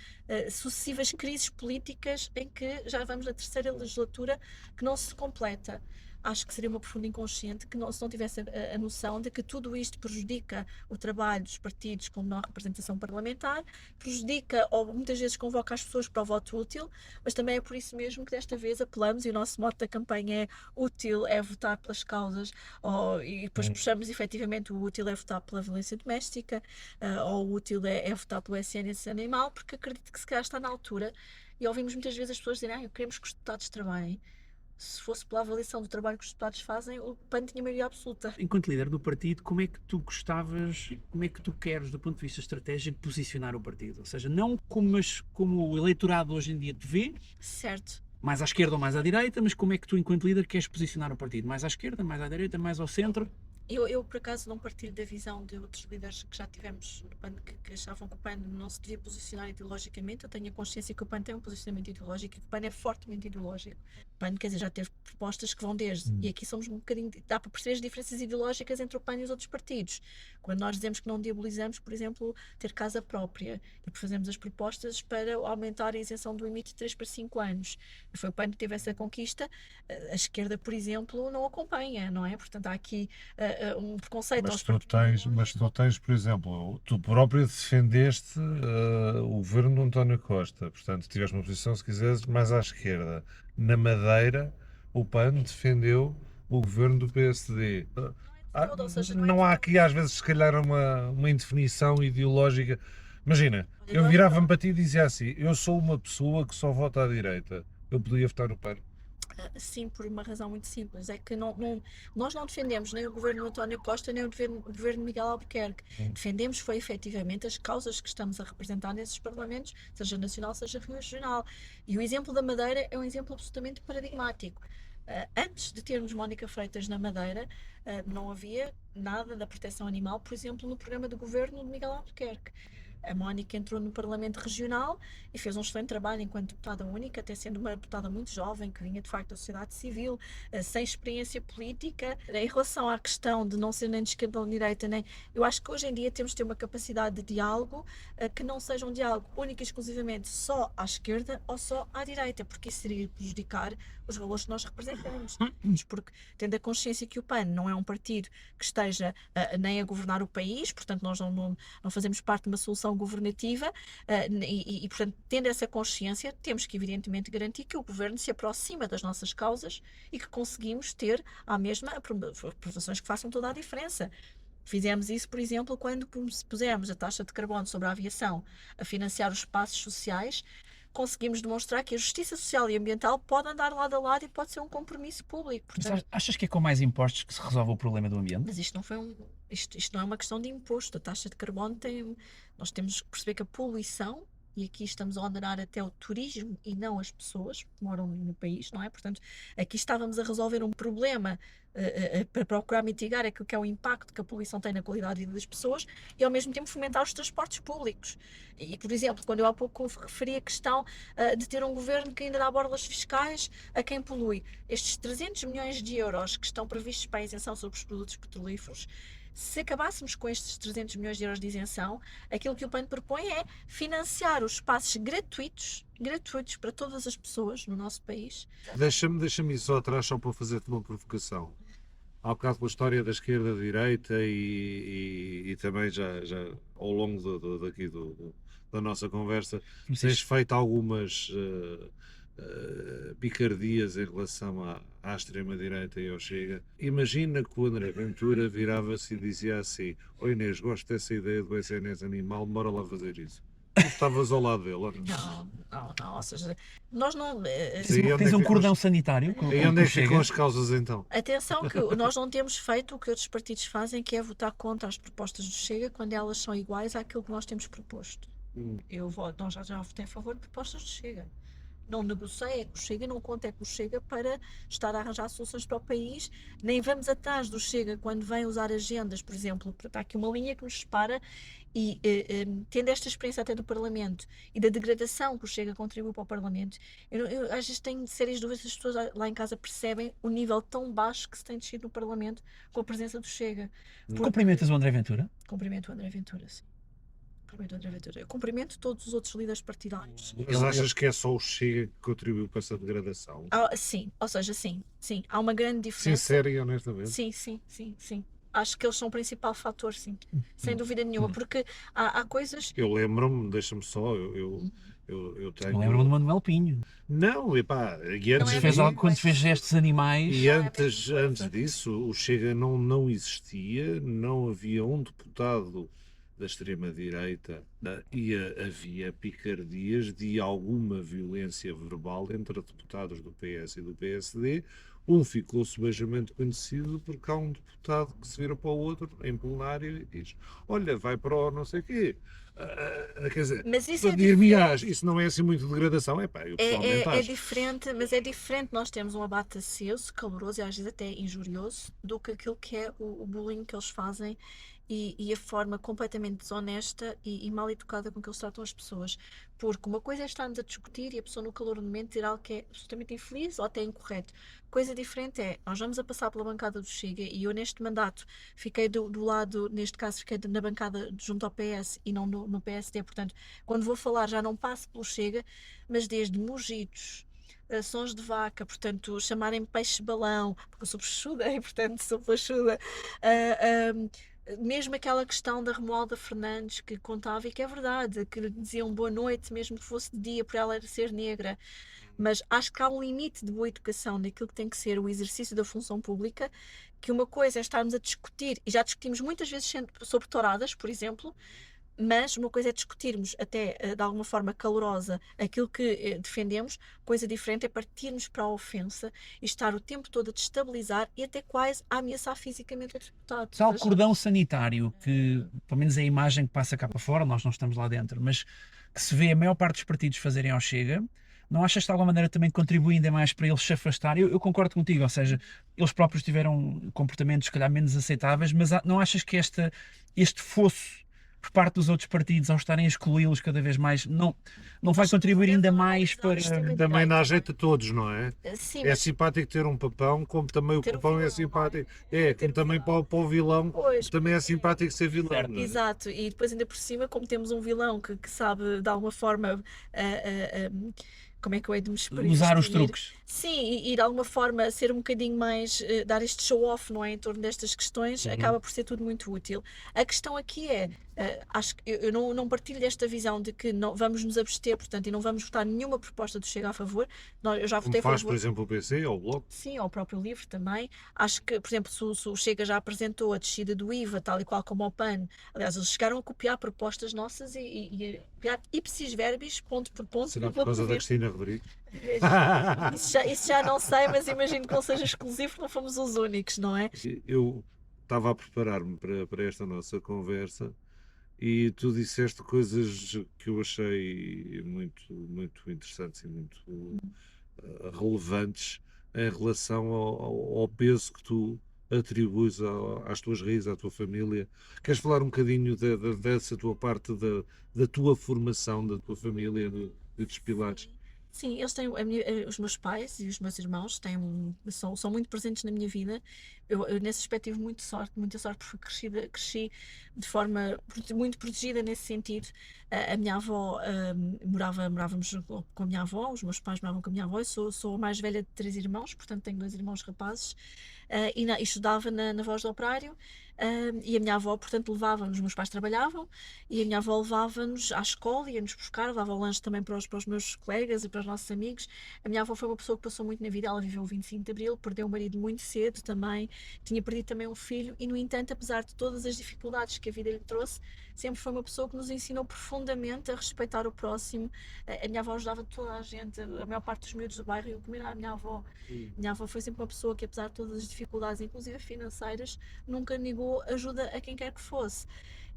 sucessivas crises políticas em que já vamos na terceira legislatura que não se completa. Acho que seria uma profunda inconsciente que não, se não tivesse a noção de que tudo isto prejudica o trabalho dos partidos com menor representação parlamentar, prejudica ou muitas vezes convoca as pessoas para o voto útil, mas também é por isso mesmo que desta vez apelamos e o nosso mote da campanha é útil é votar pelas causas, e depois puxamos efetivamente o útil é votar pela violência doméstica, ou o útil é votar pelo SNS animal, porque acredito que se calhar está na altura e ouvimos muitas vezes as pessoas dizerem queremos que os deputados trabalhem. Se fosse pela avaliação do trabalho que os deputados fazem, o PAN tinha maioria absoluta. Enquanto líder do partido, como é que tu gostavas, como é que tu queres, do ponto de vista estratégico, posicionar o partido? Ou seja, não como o eleitorado hoje em dia te vê, Certo. mais à esquerda ou mais à direita, mas como é que tu, enquanto líder, queres posicionar o partido? Mais à esquerda, mais à direita, mais ao centro? Eu, por acaso, não partilho da visão de outros líderes que já tivemos no PAN que achavam que o PAN não se devia posicionar ideologicamente. Eu tenho a consciência que o PAN tem um posicionamento ideológico e que o PAN é fortemente ideológico. O PAN, quer dizer, já teve propostas que vão desde, e aqui somos um bocadinho, dá para perceber as diferenças ideológicas entre o PAN e os outros partidos. Quando nós dizemos que não diabolizamos, por exemplo, ter casa própria, e fazemos as propostas para aumentar a isenção do limite de 3 para 5 anos. E foi o PAN que teve essa conquista. A esquerda, por exemplo, não acompanha, não é? Portanto, há aqui um preconceito Mas aos tu tens, por exemplo, tu próprio defendeste o governo de António Costa, portanto, tiveste uma posição, se quiseres, mais à esquerda. Na Madeira, o PAN defendeu o governo do PSD. ou seja, não é Não há de aqui, às vezes, se calhar, uma indefinição ideológica. Imagina, Olha, eu não é virava-me verdade. para ti e dizia assim: eu sou uma pessoa que só vota à direita. Eu podia votar no PAN. Sim, por uma razão muito simples, é que nós não defendemos nem o governo de António Costa, nem o governo de Miguel Albuquerque. Defendemos foi efetivamente as causas que estamos a representar nesses parlamentos, seja nacional, seja regional. E o exemplo da Madeira é um exemplo absolutamente paradigmático. Antes de termos Mónica Freitas na Madeira, não havia nada da proteção animal, por exemplo, no programa de governo de Miguel Albuquerque. A Mónica entrou no Parlamento Regional e fez um excelente trabalho enquanto deputada única, até sendo uma deputada muito jovem, que vinha de facto da sociedade civil, sem experiência política. Em relação à questão de não ser nem de esquerda nem de direita, nem, eu acho que hoje em dia temos de ter uma capacidade de diálogo que não seja um diálogo único e exclusivamente só à esquerda ou só à direita, porque isso seria prejudicar os valores que nós representamos. Porque tendo a consciência que o PAN não é um partido que esteja nem a governar o país, portanto nós não fazemos parte de uma solução governativa portanto, tendo essa consciência, temos que evidentemente garantir que o governo se aproxima das nossas causas e que conseguimos ter à mesma aprovações que façam toda a diferença. Fizemos isso, por exemplo, quando pusemos a taxa de carbono sobre a aviação a financiar os espaços sociais, conseguimos demonstrar que a justiça social e ambiental pode andar lado a lado e pode ser um compromisso público. Portanto, Achas que é com mais impostos que se resolve o problema do ambiente? mas isto não foi isto não é uma questão de imposto. A taxa de carbono nós temos que perceber que a poluição, e aqui estamos a onerar até o turismo e não as pessoas que moram no país, não é? Portanto, aqui estávamos a resolver um problema para procurar mitigar aquilo que é o impacto que a poluição tem na qualidade de vida das pessoas e ao mesmo tempo fomentar os transportes públicos. E, por exemplo, quando eu há pouco referi a questão de ter um governo que ainda dá borlas fiscais a quem polui, estes 300 milhões de euros que estão previstos para a isenção sobre os produtos petrolíferos, se acabássemos com estes 300 milhões de euros de isenção, aquilo que o PAN propõe é financiar os passos gratuitos para todas as pessoas no nosso país. Deixa-me ir só atrás só para fazer-te uma provocação. Há bocado com a história da esquerda, da direita e também já ao longo da nossa conversa tens feito algumas picardias em relação à extrema-direita e ao Chega. Imagina que o André Ventura virava-se e dizia assim: "Oi Inês, gosto dessa ideia do SNS animal, bora lá fazer isso." estavas ao lado dele, ou não? Não, ou seja, nós não. Sim, onde é Tens que um ficam cordão os- sanitário com E onde é o que ficam Chega. as causas então? Atenção que nós não temos feito o que outros partidos fazem, que é votar contra as propostas do Chega quando elas são iguais àquilo que nós temos proposto. Nós já votei a favor de propostas do Chega. Não negociei com o Chega, não conto é com o Chega para estar a arranjar soluções para o país, nem vamos atrás do Chega quando vem usar agendas, por exemplo, está aqui uma linha que nos separa e tendo esta experiência até do Parlamento e da degradação que o Chega contribui para o Parlamento, eu às vezes tenho sérias dúvidas se as pessoas lá em casa percebem o nível tão baixo que se tem descido no Parlamento com a presença do Chega. Cumprimentas o André Ventura? Cumprimento o André Ventura, sim. Cumprimento o André Ventura. Eu cumprimento todos os outros líderes partidários. Mas achas que é só o Chega que contribuiu para essa degradação? Sim, ou seja, sim. Há uma grande diferença. Sincero e honestamente. Sim. Acho que eles são o principal fator, sim. Sem dúvida nenhuma, porque há coisas. Eu lembro-me, deixa-me só, eu tenho... Eu lembro-me de Manuel Pinho. Não, epá, e Não antes é Fez bem- algo, quando fez gestos animais. E Não é a antes, mesma antes coisa. disso, o Chega não existia, não havia um deputado da extrema-direita e havia picardias de alguma violência verbal entre deputados do PS e do PSD. Um ficou subejamente conhecido porque há um deputado que se vira para o outro em plenário e diz: Olha, vai para o não sei quê. Quer dizer, Mas isso é dir-me-ás, isso não é assim muito degradação? Epá, eu pessoalmente É acho. diferente, mas é diferente nós temos um abate aceso, caloroso e às vezes até injurioso do que aquilo que é o bullying que eles fazem e a forma completamente desonesta e mal educada com que eles tratam as pessoas. Porque uma coisa é estarmos a discutir e a pessoa no calor do momento dizer algo que é absolutamente infeliz ou até incorreto. Coisa diferente é, nós vamos a passar pela bancada do Chega e eu neste mandato fiquei do lado, neste caso fiquei na bancada junto ao PS e não no PSD, portanto, quando vou falar já não passo pelo Chega, mas desde mugidos, sons de vaca, portanto, chamarem-me peixe-balão, porque eu sou peixuda e, portanto, sou peixuda. Mesmo aquela questão da Romualda Fernandes que contava, e que é verdade, que lhe diziam boa noite, mesmo que fosse de dia, por ela ser negra. Mas acho que há um limite de boa educação naquilo que tem que ser o exercício da função pública, que uma coisa é estarmos a discutir, e já discutimos muitas vezes sobre touradas, por exemplo, mas uma coisa é discutirmos até de alguma forma calorosa aquilo que defendemos, coisa diferente é partirmos para a ofensa e estar o tempo todo a destabilizar e até quase a ameaçar fisicamente o deputado. Tal cordão sanitário que, pelo menos é a imagem que passa cá para fora, nós não estamos lá dentro, mas que se vê a maior parte dos partidos fazerem ao Chega, não achas que de alguma maneira também contribui ainda mais para eles se afastarem? Eu concordo contigo, ou seja, eles próprios tiveram comportamentos se calhar menos aceitáveis, mas não achas que este fosso por parte dos outros partidos ao estarem a excluí-los cada vez mais não vai contribuir ainda mais para... Também dá jeito a todos, não é? Sim, É mas simpático ter um papão, como também o ter um papão é vilão, simpático. não é? É, Ter como um também vilão. para o vilão, Pois, também é simpático ser vilão. Certo. não é? exato, e depois ainda por cima, como temos um vilão que sabe de alguma forma como é que eu hei de me usar os exprimir? truques. Sim, e de alguma forma ser um bocadinho mais, dar este show-off, não é, em torno destas questões, acaba por ser tudo muito útil. A questão aqui é, acho que eu não partilho desta visão de que não, vamos nos abster, portanto, e não vamos votar nenhuma proposta do Chega a favor. Eu já Como votei a faz, favor. por exemplo, o PC ou o Bloco. Sim, ao próprio livro também. Acho que, por exemplo, se o Chega já apresentou a descida do IVA, tal e qual como ao PAN, aliás, eles chegaram a copiar propostas nossas e a copiar ipsis verbis, ponto por ponto. Será vírgula por causa por da vírgula. Cristina Rodrigues? Isso já não sei, mas imagino que não seja exclusivo, não fomos os únicos, não é? Eu estava a preparar-me para esta nossa conversa e tu disseste coisas que eu achei muito interessantes e muito relevantes em relação ao peso que tu atribuis às tuas raízes, à tua família. Queres falar um bocadinho dessa tua parte, da tua formação, da tua família, dos pilares? Sim, eles têm, os meus pais e os meus irmãos são muito presentes na minha vida. Eu, nesse aspecto tive muita sorte, porque cresci de forma muito protegida nesse sentido. A minha avó morávamos com a minha avó, os meus pais moravam com a minha avó. Eu sou a mais velha de 3 irmãos, portanto tenho 2 irmãos rapazes, e estudava na Voz do Operário. E a minha avó, portanto, levava-nos, os meus pais trabalhavam, e a minha avó levava-nos à escola, ia-nos buscar, levava o lanche também para os meus colegas e para os nossos amigos. A minha avó foi uma pessoa que passou muito na vida, ela viveu o 25 de Abril, perdeu o marido muito cedo também, tinha perdido também um filho e, no entanto, apesar de todas as dificuldades que a vida lhe trouxe, sempre foi uma pessoa que nos ensinou profundamente a respeitar o próximo. A minha avó ajudava toda a gente, a maior parte dos miúdos do bairro iam comer à minha avó. Minha avó foi sempre uma pessoa que, apesar de todas as dificuldades, inclusive financeiras, nunca negou ajuda a quem quer que fosse.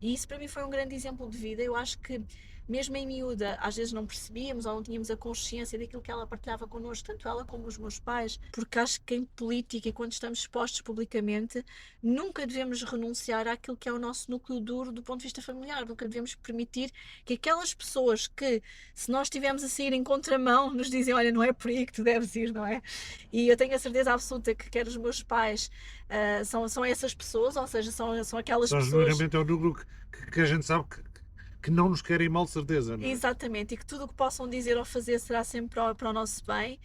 E isso para mim foi um grande exemplo de vida. Eu acho que, mesmo em miúda, às vezes não percebíamos ou não tínhamos a consciência daquilo que ela partilhava connosco, tanto ela como os meus pais, porque acho que em política e quando estamos expostos publicamente, nunca devemos renunciar àquilo que é o nosso núcleo duro do ponto de vista familiar, nunca devemos permitir que aquelas pessoas que, se nós estivermos a sair em contramão, nos dizem, olha, não é por aí que tu deves ir, não é? E eu tenho a certeza absoluta que quer os meus pais são essas pessoas, ou seja, são aquelas Só pessoas... genuinamente é o núcleo que a gente sabe que não nos querem mal, de certeza, não é? Exatamente, e que tudo o que possam dizer ou fazer será sempre para o nosso bem,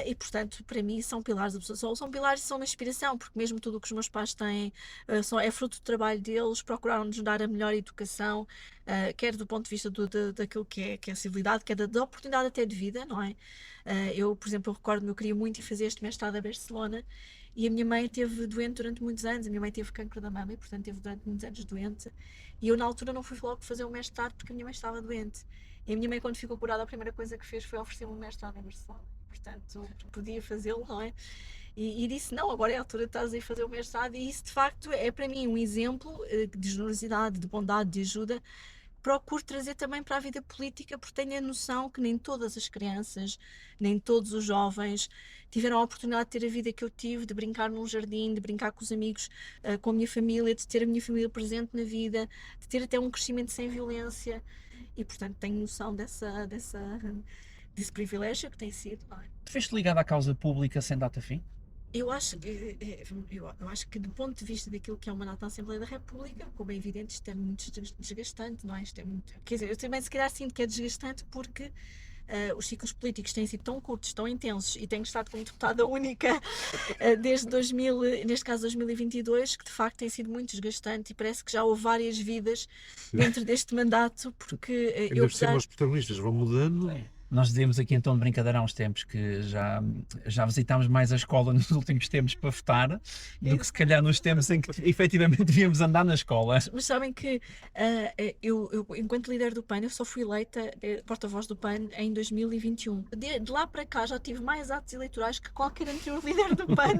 e portanto, para mim, são pilares da pessoa, são pilares e são uma inspiração, porque mesmo tudo o que os meus pais têm é fruto do trabalho deles, procuraram-nos dar a melhor educação, quer do ponto de vista daquilo que é a civilidade, quer da oportunidade até de vida, não é? Eu, por exemplo, eu recordo-me, eu queria muito ir fazer este mestrado a Barcelona, e a minha mãe esteve doente durante muitos anos, a minha mãe teve cancro da mama e, portanto, esteve durante muitos anos doente. E eu, na altura, não fui logo fazer o mestrado porque a minha mãe estava doente. E a minha mãe, quando ficou curada, a primeira coisa que fez foi oferecer-me um mestrado em Barcelona. Portanto, podia fazê-lo, não é? E disse: não, agora é a altura de estás a ir fazer o mestrado. E isso, de facto, é para mim um exemplo de generosidade, de bondade, de ajuda. Procuro trazer também para a vida política, porque tenho a noção que nem todas as crianças, nem todos os jovens tiveram a oportunidade de ter a vida que eu tive, de brincar num jardim, de brincar com os amigos, com a minha família, de ter a minha família presente na vida, de ter até um crescimento sem violência. E, portanto, tenho noção desse privilégio que tem sido, não é? Tu veste ligado à causa pública sem data fim? Eu acho, eu acho que, do ponto de vista daquilo que é o mandato da Assembleia da República, como é evidente, isto é muito desgastante, não é? Isto é muito, quer dizer, eu também se calhar sinto que é desgastante porque os ciclos políticos têm sido tão curtos, tão intensos, e tenho estado como deputada única desde 2000, neste caso 2022, que de facto tem sido muito desgastante e parece que já houve várias vidas dentro deste mandato, porque Ainda por cima os protagonistas vão mudando. Nós dizíamos aqui então de brincadeira há uns tempos que já visitámos mais a escola nos últimos tempos para votar do que se calhar nos tempos em que efetivamente devíamos andar na escola. Mas sabem que eu, enquanto líder do PAN, eu só fui eleita porta-voz do PAN em 2021. De lá para cá já tive mais atos eleitorais que qualquer anterior líder do PAN.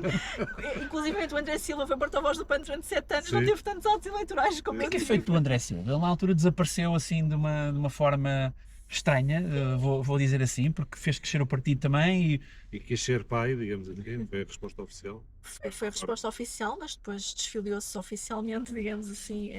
Inclusive o André Silva foi porta-voz do PAN durante 7 anos, não Sim. teve tantos atos eleitorais como O que eu é que é tive. feito pelo André Silva? Ele na altura desapareceu assim de uma forma estranha, vou dizer assim, porque fez crescer o partido também E quis ser pai, digamos assim, foi a resposta oficial. Foi a resposta oficial, mas depois desfiliou-se oficialmente, digamos assim,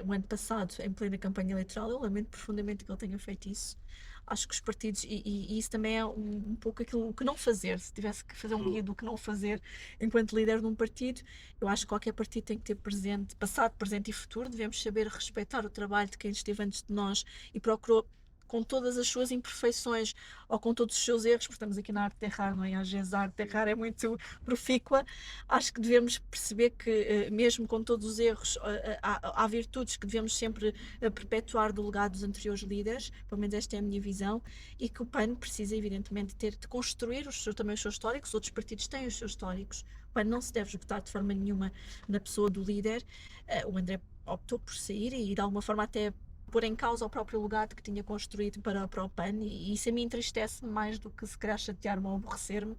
o ano passado, em plena campanha eleitoral. Eu lamento profundamente que ele tenha feito isso. Acho que os partidos, e isso também é um pouco aquilo que não fazer, se tivesse que fazer um guia do que não fazer enquanto líder de um partido, eu acho que qualquer partido tem que ter presente, passado, presente e futuro. Devemos saber respeitar o trabalho de quem esteve antes de nós e procurou, com todas as suas imperfeições ou com todos os seus erros, porque estamos aqui na arte de errar, não é? Às vezes a arte de errar é muito profícua. Acho que devemos perceber que, mesmo com todos os erros, há virtudes que devemos sempre perpetuar do legado dos anteriores líderes, pelo menos esta é a minha visão, e que o PAN precisa, evidentemente, de construir também os seus históricos. Outros partidos têm os seus históricos. O PAN não se deve esgotar de forma nenhuma na pessoa do líder. O André optou por sair e, de alguma forma, até pôr em causa o próprio legado que tinha construído para o PAN, e isso a mim entristece-me mais do que se calhar chatear-me ou aborrecer-me,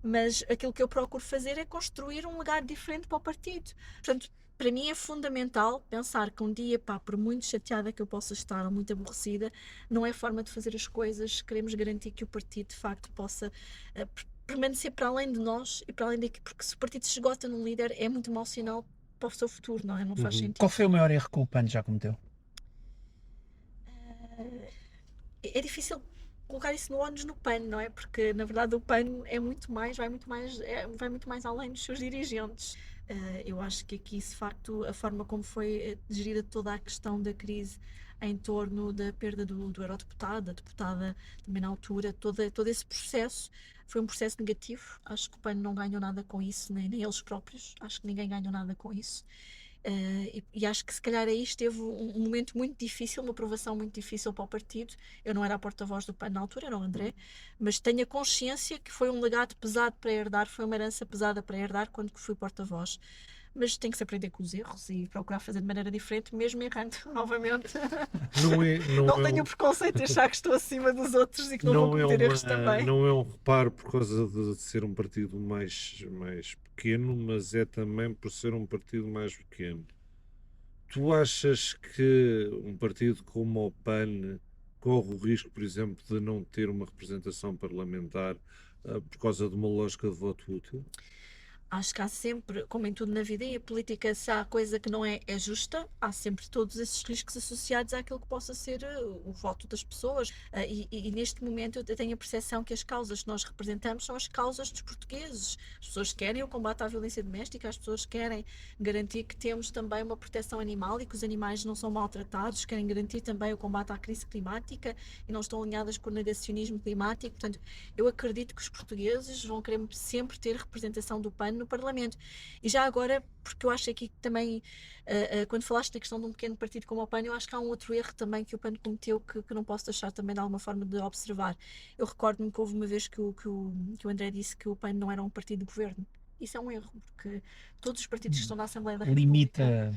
mas aquilo que eu procuro fazer é construir um legado diferente para o partido. Portanto, para mim é fundamental pensar que um dia, por muito chateada que eu possa estar ou muito aborrecida, não é forma de fazer as coisas. Queremos garantir que o partido de facto possa permanecer para além de nós e para além daqui, porque se o partido se esgota num líder é muito mau sinal para o seu futuro, não é? Não faz sentido. Qual foi o maior erro que o PAN já cometeu? É difícil colocar isso no ónus no PAN, não é? Porque na verdade o PAN vai muito mais além dos seus dirigentes. Eu acho que aqui, de facto, a forma como foi gerida toda a questão da crise em torno da perda do eurodeputado, da deputada também na altura, todo esse processo foi um processo negativo. Acho que o PAN não ganhou nada com isso, nem eles próprios. Acho que ninguém ganhou nada com isso. E acho que se calhar aí esteve um momento muito difícil, uma aprovação muito difícil para o partido. Eu não era a porta-voz do PAN na altura, era o André, mas tenho a consciência que foi um legado pesado para herdar, foi uma herança pesada para herdar quando fui porta-voz. Mas tem que se aprender com os erros e procurar fazer de maneira diferente, mesmo errando novamente. Não tenho o preconceito de achar que estou acima dos outros e que não vou cometer erros também. Não é um reparo por causa de ser um partido mais pequeno, mas é também por ser um partido mais pequeno. Tu achas que um partido como o PAN corre o risco, por exemplo, de não ter uma representação parlamentar por causa de uma lógica de voto útil? Acho que há sempre, como em tudo na vida e a política, se há coisa que não é justa, há sempre todos esses riscos associados àquilo que possa ser o voto das pessoas. E neste momento eu tenho a percepção que as causas que nós representamos são as causas dos portugueses. As pessoas querem o combate à violência doméstica, as pessoas querem garantir que temos também uma proteção animal e que os animais não são maltratados, querem garantir também o combate à crise climática e não estão alinhadas com o negacionismo climático. Portanto, eu acredito que os portugueses vão querer sempre ter representação do PAN no Parlamento. E já agora, porque eu acho aqui que também, quando falaste da questão de um pequeno partido como o PAN, eu acho que há um outro erro também que o PAN cometeu que não posso deixar também de alguma forma de observar. Eu recordo-me que houve uma vez que o André disse que o PAN não era um partido de governo. Isso é um erro, porque todos os partidos que estão na Assembleia da República... Limita.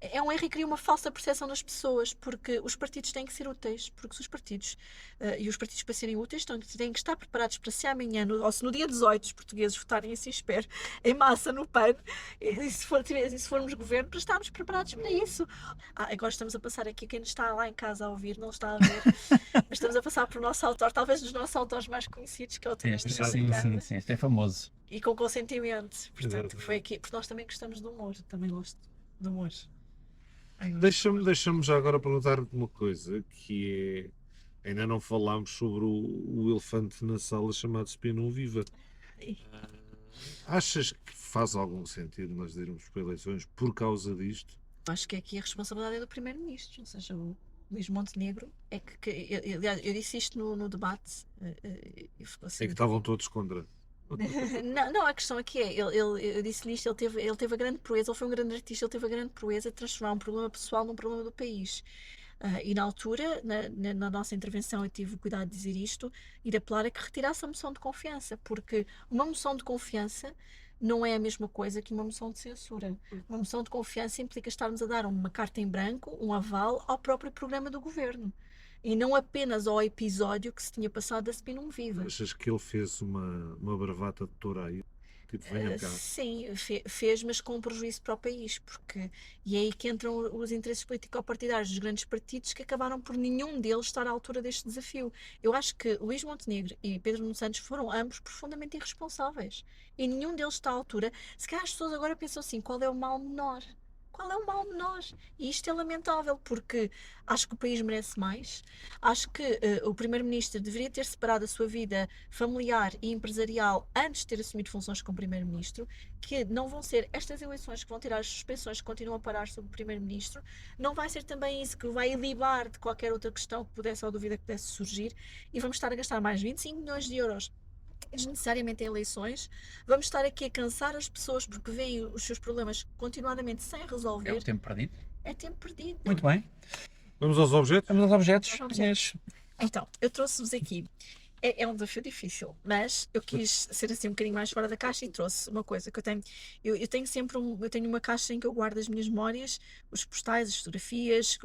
É um erro e cria uma falsa percepção das pessoas, porque os partidos têm que ser úteis, porque se os partidos, e os partidos para serem úteis têm que estar preparados para se amanhã, ou se no dia 18 os portugueses votarem, assim espero, em massa no PAN, e se formos governo, para estarmos preparados para isso. Agora estamos a passar aqui, quem está lá em casa a ouvir não está a ver, mas estamos a passar por o nosso autor, talvez dos nossos autores mais conhecidos, que é o Tomás Sim, este é famoso. E com consentimento, portanto, Exato. foi aqui, porque nós também gostamos do humor, também gosto do humor. Deixa-me já agora perguntar-te uma coisa, que é, ainda não falámos sobre o elefante na sala chamado Espinão Viva. Achas que faz algum sentido nós irmos para eleições por causa disto? Acho que aqui a responsabilidade é do Primeiro-Ministro, ou seja, o Luís Montenegro. Aliás, eu disse isto no debate. E ficou assim. É que estavam todos contra. Não, a questão aqui é, eu disse-lhe isto, ele teve a grande proeza, ele foi um grande artista, ele teve a grande proeza de transformar um problema pessoal num problema do país. E na altura, na nossa intervenção, eu tive o cuidado de dizer isto e de apelar a que retirasse a moção de confiança, porque uma moção de confiança não é a mesma coisa que uma moção de censura. Uma moção de confiança implica estarmos a dar uma carta em branco, um aval ao próprio programa do governo. E não apenas ao episódio que se tinha passado da Spin Viva. Achas que ele fez uma bravata de touraio? Tipo, venha cá. Sim, fez, mas com um prejuízo para o país, e é aí que entram os interesses político-partidários dos grandes partidos, que acabaram por nenhum deles estar à altura deste desafio. Eu acho que Luís Montenegro e Pedro Nuno Santos foram ambos profundamente irresponsáveis, e nenhum deles está à altura. Se calhar as pessoas agora pensam assim, qual é o mal menor? Qual é o mal menor? E isto é lamentável, porque acho que o país merece mais. Acho que o Primeiro-Ministro deveria ter separado a sua vida familiar e empresarial antes de ter assumido funções como Primeiro-Ministro, que não vão ser estas eleições que vão tirar as suspensões que continuam a parar sobre o Primeiro-Ministro, não vai ser também isso que vai ilibar de qualquer outra questão que pudesse ou dúvida que pudesse surgir, e vamos estar a gastar mais 25 milhões de euros desnecessariamente em eleições, vamos estar aqui a cansar as pessoas porque veem os seus problemas continuadamente sem resolver. É o tempo perdido. É tempo perdido. Muito bem. Vamos aos objetos? Vamos aos objetos. Aos objetos. Então, eu trouxe-vos aqui. É um desafio difícil, mas eu quis ser assim um bocadinho mais fora da caixa e trouxe uma coisa que eu tenho. Eu tenho sempre eu tenho uma caixa em que eu guardo as minhas memórias, os postais, as fotografias,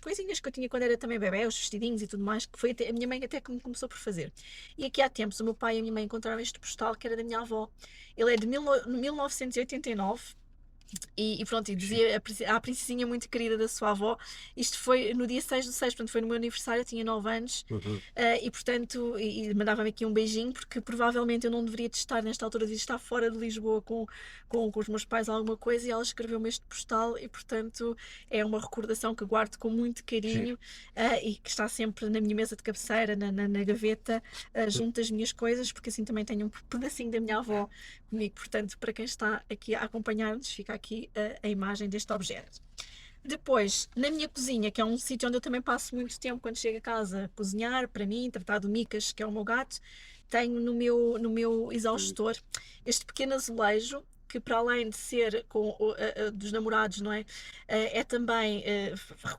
coisinhas que eu tinha quando era também bebé, os vestidinhos e tudo mais, que foi a minha mãe até que me começou por fazer. E aqui há tempos o meu pai e a minha mãe encontraram este postal que era da minha avó. Ele é de 1989. E pronto, e dizia à princesinha muito querida da sua avó. Isto foi no dia 6/6, portanto foi no meu aniversário, eu tinha 9 anos. E portanto, mandava-me aqui um beijinho, porque provavelmente eu não deveria estar nesta altura de estar fora de Lisboa com os meus pais alguma coisa, e ela escreveu-me este postal, e portanto é uma recordação que guardo com muito carinho, e que está sempre na minha mesa de cabeceira, na gaveta, junto das minhas coisas, porque assim também tenho um pedacinho da minha avó comigo. Portanto, para quem está aqui a acompanhar-nos, fica aqui a imagem deste objeto. Depois, na minha cozinha, que é um sítio onde eu também passo muito tempo quando chego a casa a cozinhar, para mim, tratar do Micas, que é o meu gato, tenho no meu exaustor este pequeno azulejo que para além de ser dos namorados, não é? É também,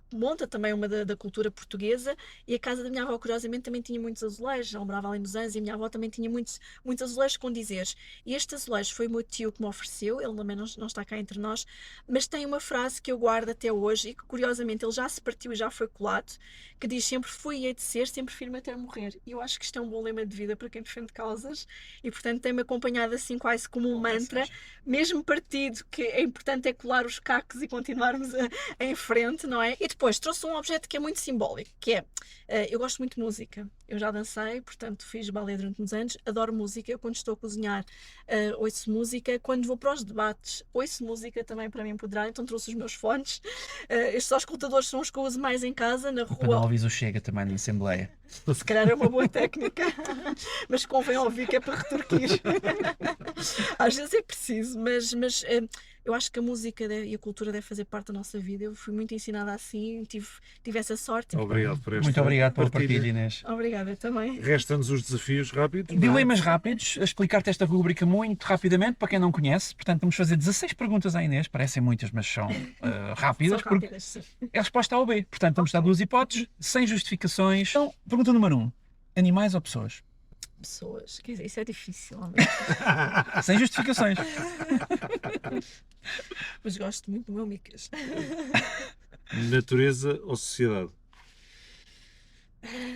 remonta também uma da cultura portuguesa, e a casa da minha avó, curiosamente, também tinha muitos azulejos. Ela morava ali nos Anjos e a minha avó também tinha muitos azulejos com dizeres. E este azulejo foi o meu tio que me ofereceu, ele também não está cá entre nós, mas tem uma frase que eu guardo até hoje e que, curiosamente, ele já se partiu e já foi colado, que diz: sempre fui e hei de ser, sempre firme até morrer. E eu acho que isto é um bom lema de vida para quem defende causas, e portanto tem-me acompanhado assim quase como um mantra, mesmo partido, que é importante é colar os cacos e continuarmos em frente, não é? E depois trouxe um objeto que é muito simbólico, que é, eu gosto muito de música, eu já dancei, portanto fiz balé durante uns anos, adoro música, eu quando estou a cozinhar ouço música, quando vou para os debates ouço música também para me empoderar, então trouxe os meus fones, estes auscultadores são os que eu uso mais em casa, na Para não rua. ouvir o Chega também na Assembleia. Se calhar é uma boa técnica, mas convém ouvir que é para retorquir. Às vezes é preciso, mas eu acho que a música e a cultura deve fazer parte da nossa vida. Eu fui muito ensinada assim, tive essa sorte. Obrigado por esta Muito obrigado pela partilha. partilha, Inês. Obrigada também. Resta-nos os desafios rápidos. não é? Dilemas rápidos, a explicar-te esta rubrica muito rapidamente, para quem não conhece. Portanto, vamos fazer 16 perguntas à Inês, parecem muitas, mas são rápidas, São porque rápidas, sim. é a resposta A ou B. Portanto, vamos dar duas hipóteses, sem justificações. Então, pergunta número 1. Animais ou pessoas? Pessoas, quer dizer, isso é difícil, homem. Sem justificações. Mas gosto muito do meu Micas. Natureza ou sociedade?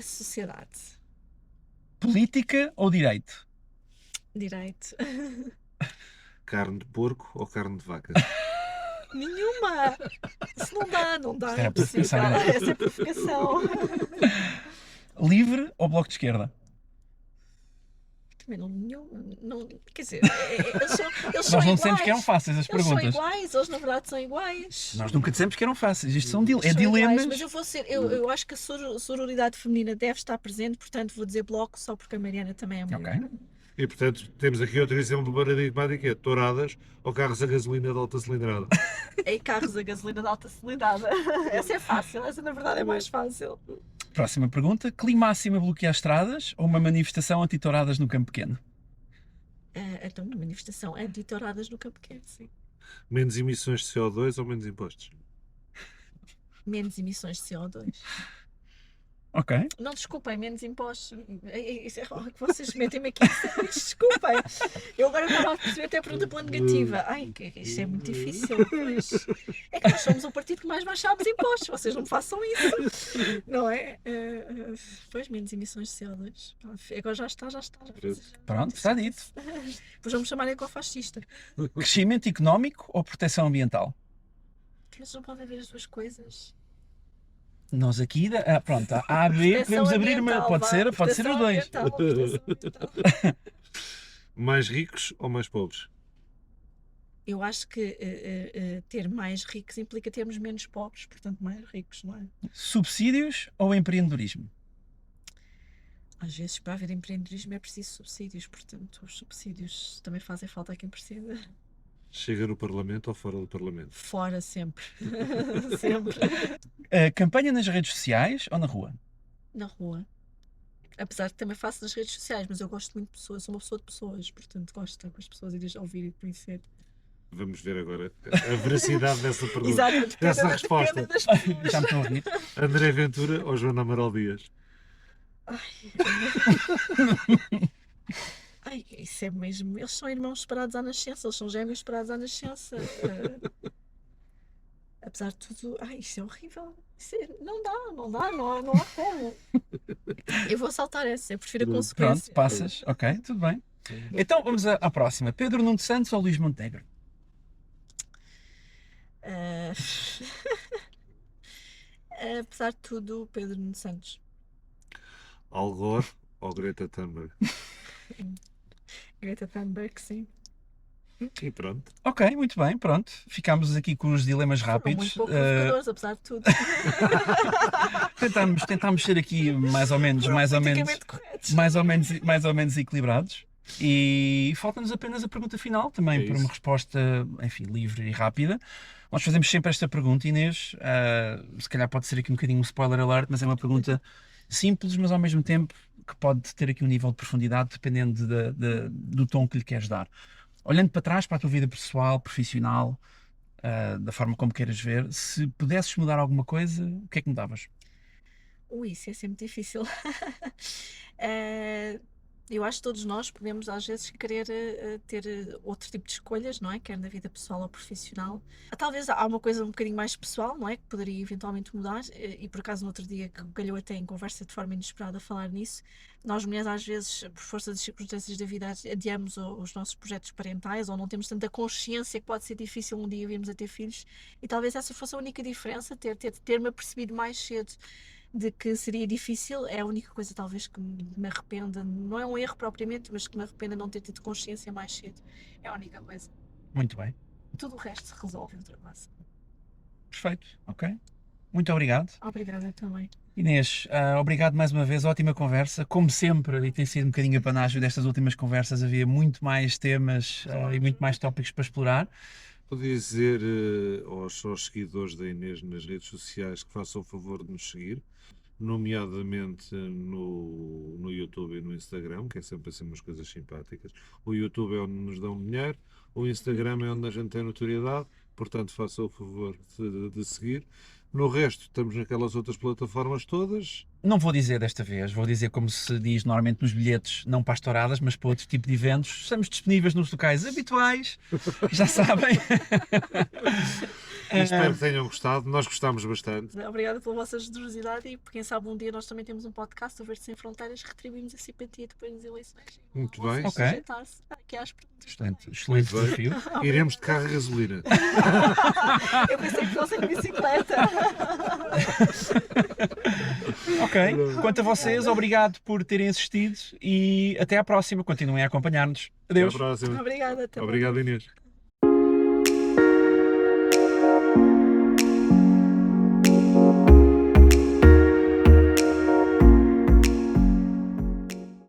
Sociedade, Política ou direito? direito. Carne de porco ou carne de vaca? Nenhuma! Isso não dá, Isto era é possível. provocação, não é? Essa é provocação. Livre ou bloco de esquerda? Também não, quer dizer, eles são Nós não iguais. dissemos que eram fáceis as Eles são perguntas. iguais, eles na verdade são iguais. Nós nunca dissemos que eram fáceis. Isto são São iguais, dilemas. mas eu acho que a sororidade feminina deve estar presente, portanto vou dizer bloco só porque a Mariana também é mulher. Ok. E portanto temos aqui outro exemplo paradigmático, é touradas ou carros a gasolina de alta cilindrada? E carros a gasolina de alta cilindrada. Essa é fácil, essa na verdade é mais fácil. Próxima pergunta. Clima máxima bloquear estradas ou uma manifestação anti-touradas no Campo Pequeno? Então, uma manifestação anti-touradas no Campo Pequeno, sim. Menos emissões de CO2 ou menos impostos? Menos emissões de CO2. Ok. Não, desculpem, menos impostos. Isso é que vocês metem-me aqui. Desculpem. Eu agora estava a perceber até a pergunta pela negativa. Ai, isto é muito difícil. Pois. É que nós somos o partido que mais baixámos impostos. Vocês não me façam isso. Não é? Pois, menos emissões de CO2. Agora já está. Pronto, está dito. Depois vamos chamar ecofascista. Crescimento económico ou proteção ambiental? Mas não podem haver as duas coisas. Nós aqui, pronto, A, A, B, podemos abrir uma. Pode ser os dois. Mais ricos ou mais pobres? Eu acho que ter mais ricos implica termos menos pobres, portanto mais ricos, não é? Subsídios ou empreendedorismo? Às vezes para haver empreendedorismo é preciso subsídios, portanto os subsídios também fazem falta a quem precisa. Chega no Parlamento ou fora do Parlamento? Fora sempre. Sempre. Campanha nas redes sociais ou na rua? Na rua. Apesar de que também faço nas redes sociais, mas eu gosto muito de pessoas, sou uma pessoa de pessoas, portanto gosto de estar com as pessoas e de ouvir e de conhecer. Vamos ver agora a veracidade dessa pergunta. Exato, Dessa resposta. Já me estou a rir. André Ventura ou Joana Amaral Dias? Ai, isso é mesmo. Eles são irmãos separados à nascença, eles são gêmeos separados à nascença. Apesar de tudo, isto é horrível. Não há como. Eu vou saltar essa, eu prefiro a consequência. Pronto, passas. Ok, tudo bem. Então vamos à próxima. Pedro Nuno Santos ou Luís Montenegro? Apesar de tudo, Pedro Nuno Santos. Al Gore ou Greta Thunberg? Greta Thunberg, sim. E pronto. Ok, muito bem, pronto. Ficámos aqui com os dilemas Foram rápidos. muito pouco provocadores, apesar de tudo. Tentámos ser aqui mais ou menos Politicamente corretos. mais ou menos equilibrados. E falta-nos apenas a pergunta final, também É por uma isso. resposta, enfim, livre e rápida. Nós fazemos sempre esta pergunta, Inês. Se calhar pode ser aqui um bocadinho um spoiler alert, mas é uma pergunta simples, mas ao mesmo tempo que pode ter aqui um nível de profundidade dependendo do tom que lhe queres dar. olhando para trás para a tua vida pessoal, profissional, da forma como queiras ver, se pudesses mudar alguma coisa, o que é que mudavas? Ui, isso é sempre difícil. Eh, eu acho que todos nós podemos, às vezes, querer ter outro tipo de escolhas, não é? Quer na vida pessoal ou profissional. Talvez há uma coisa um bocadinho mais pessoal, não é? Que poderia eventualmente mudar. E por acaso, no outro dia, que calhou até em conversa de forma inesperada a falar nisso, nós mulheres, às vezes, por força das circunstâncias da vida, adiamos os nossos projetos parentais ou não temos tanta consciência que pode ser difícil um dia virmos a ter filhos. E talvez essa fosse a única diferença, ter-me apercebido mais cedo de que seria difícil. É a única coisa talvez que me arrependa, não é um erro propriamente, mas que me arrependa não ter tido consciência mais cedo. É a única coisa. Muito bem, Tudo o resto se resolve, ultrapassa. perfeito, ok. Muito obrigado. Obrigada também. Inês, obrigado mais uma vez, ótima conversa. Como sempre, e tem sido um bocadinho apanágio destas últimas conversas, havia muito mais temas e muito mais tópicos para explorar. Vou dizer aos seguidores da Inês nas redes sociais que façam o favor de nos seguir, nomeadamente no YouTube e no Instagram, que é sempre assim umas coisas simpáticas. O YouTube é onde nos dão dinheiro, o Instagram é onde a gente tem notoriedade, portanto façam o favor de seguir. No resto, estamos naquelas outras plataformas todas. Não vou dizer desta vez, vou dizer como se diz normalmente nos bilhetes, não para as touradas, mas para outro tipo de eventos. Estamos disponíveis nos locais habituais, já sabem. Espero que tenham gostado, nós gostámos bastante. Obrigada pela vossa generosidade e quem sabe um dia nós também temos um podcast, o Verde Sem Fronteiras, retribuímos a simpatia depois das eleições. Muito Ou bem. seja, Ok. sujeitar-se aqui às perguntas Excelente, também. excelente Muito bem. desafio. Iremos de carro a gasolina. Eu pensei que fosse em bicicleta. Ok, quanto a vocês, obrigado por terem assistido e até à próxima. Continuem a acompanhar-nos. Até à Adeus. próxima. Obrigada também. Obrigado, Inês.